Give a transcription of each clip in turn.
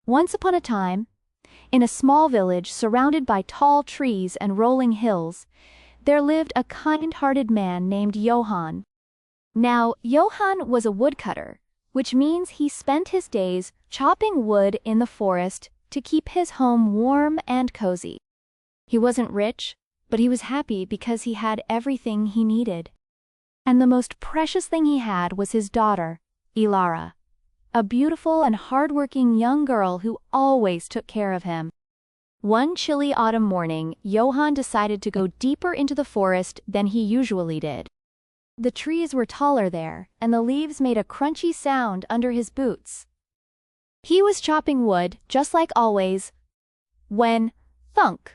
Once upon a time, in a small village surrounded by tall trees and rolling hills, there lived a kind-hearted man named Johan. Now, Johan was a woodcutter, which means he spent his days chopping wood in the forest to keep his home warm and cozy. He wasn't rich, but he was happy because he had everything he needed. And the most precious thing he had was his daughter, Elara, a beautiful and hardworking young girl who always took care of him. One chilly autumn morning, Johan decided to go deeper into the forest than he usually did. The trees were taller there, and the leaves made a crunchy sound under his boots. He was chopping wood, just like always, when, thunk!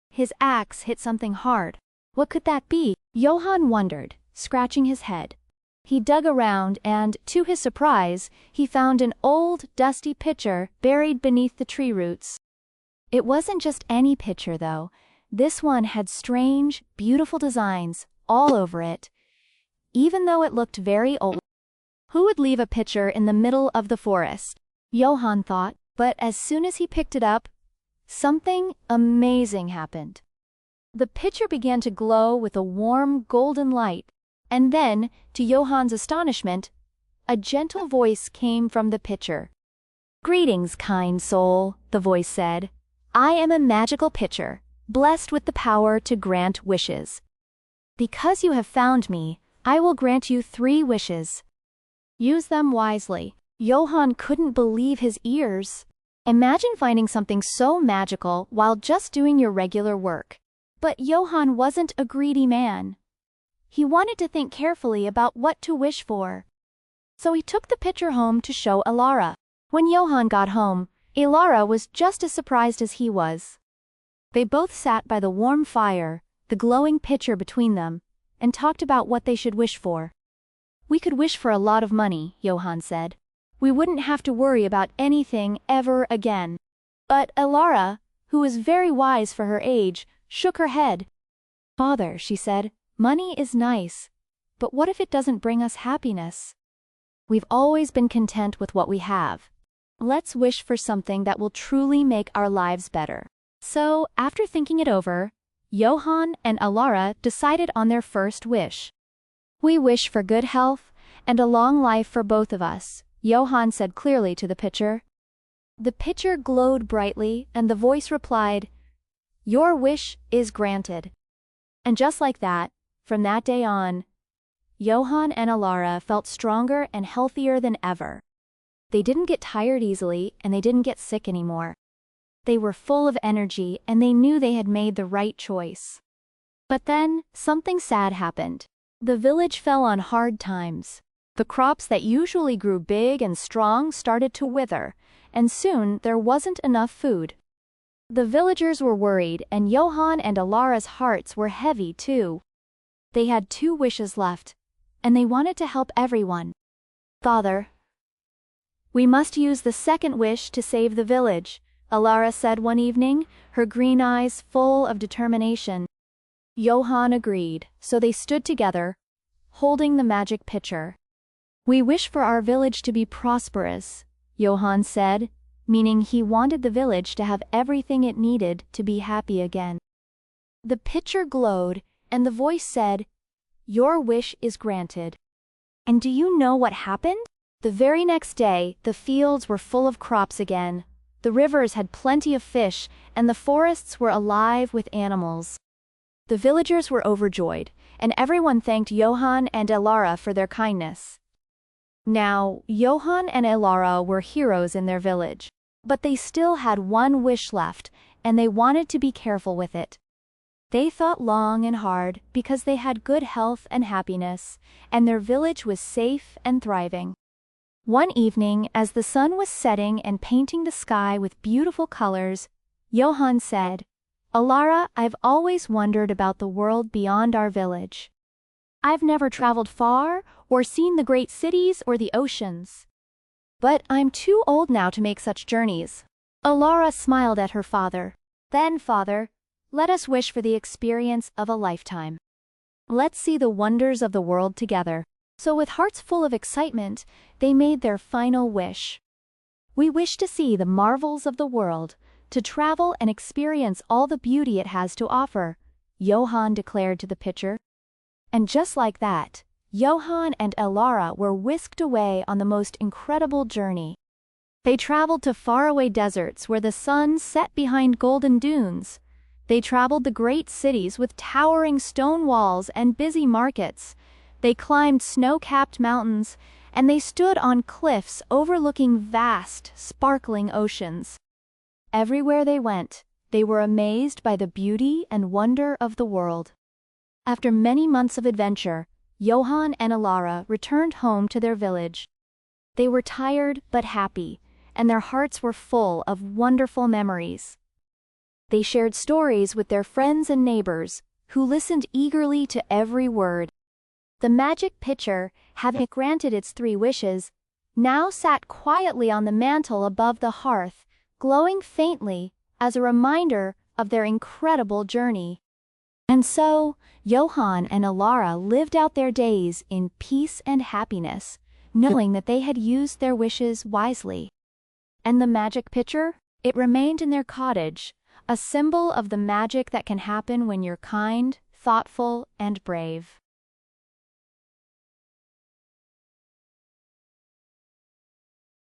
His axe hit something hard. What could that be? Johan wondered, scratching his head. He dug around and, to his surprise, he found an old, dusty pitcher buried beneath the tree roots. It wasn't just any pitcher, though. This one had strange, beautiful designs all over it, even though it looked very old. Who would leave a pitcher in the middle of the forest? Johan thought, but as soon as he picked it up, something amazing happened. The pitcher began to glow with a warm, golden light, and then, to Johan's astonishment, a gentle voice came from the pitcher. "Greetings, kind soul," the voice said. "I am a magical pitcher, blessed with the power to grant wishes. Because you have found me, I will grant you 3 wishes. Use them wisely." Johan couldn't believe his ears. Imagine finding something so magical while just doing your regular work. But Johan wasn't a greedy man. He wanted to think carefully about what to wish for. So he took the pitcher home to show Elara. When Johan got home, Elara was just as surprised as he was. They both sat by the warm fire, the glowing pitcher between them, and talked about what they should wish for. "We could wish for a lot of money," Johan said. "We wouldn't have to worry about anything ever again." But Elara, who was very wise for her age, shook her head. "Father," she said, "money is nice, but what if it doesn't bring us happiness? We've always been content with what we have. Let's wish for something that will truly make our lives better." So, after thinking it over, Johan and Elara decided on their first wish. "We wish for good health and a long life for both of us," Johan said clearly to the pitcher. The pitcher glowed brightly, and the voice replied, "Your wish is granted." And just like that, from that day on, Johan and Elara felt stronger and healthier than ever. They didn't get tired easily, and they didn't get sick anymore. They were full of energy, and they knew they had made the right choice. But then, something sad happened. The village fell on hard times. The crops that usually grew big and strong started to wither, and soon there wasn't enough food. The villagers were worried, and Johan and Elara's hearts were heavy too. They had 2 wishes left, and they wanted to help everyone. "Father, we must use the second wish to save the village," Elara said one evening, her green eyes full of determination. Johan agreed, so they stood together, holding the magic pitcher. "We wish for our village to be prosperous," Johan said, meaning he wanted the village to have everything it needed to be happy again. The pitcher glowed, and the voice said, "Your wish is granted." And do you know what happened? The very next day, the fields were full of crops again, the rivers had plenty of fish, and the forests were alive with animals. The villagers were overjoyed, and everyone thanked Johan and Elara for their kindness. Now, Johan and Elara were heroes in their village, but they still had one wish left, and they wanted to be careful with it. They thought long and hard because they had good health and happiness, and their village was safe and thriving. One evening, as the sun was setting and painting the sky with beautiful colors, Johan said, "Elara, I've always wondered about the world beyond our village. I've never traveled far or seen the great cities or the oceans. But I'm too old now to make such journeys." Elara smiled at her father. "Then, father, let us wish for the experience of a lifetime. Let's see the wonders of the world together." So with hearts full of excitement, they made their final wish. We wish to see the marvels of the world, to travel and experience all the beauty it has to offer, Johan declared to the pitcher. And just like that, Johan and Elara were whisked away on the most incredible journey. They traveled to faraway deserts where the sun set behind golden dunes. They traveled the great cities with towering stone walls and busy markets. They climbed snow-capped mountains, and they stood on cliffs overlooking vast, sparkling oceans. Everywhere they went, they were amazed by the beauty and wonder of the world. After many months of adventure, Johan and Elara returned home to their village. They were tired but happy, and their hearts were full of wonderful memories. They shared stories with their friends and neighbors, who listened eagerly to every word. The magic pitcher, having granted its 3 wishes, now sat quietly on the mantel above the hearth, glowing faintly as a reminder of their incredible journey. And so, Johan and Elara lived out their days in peace and happiness, knowing that they had used their wishes wisely. And the magic pitcher? It remained in their cottage, a symbol of the magic that can happen when you're kind, thoughtful, and brave.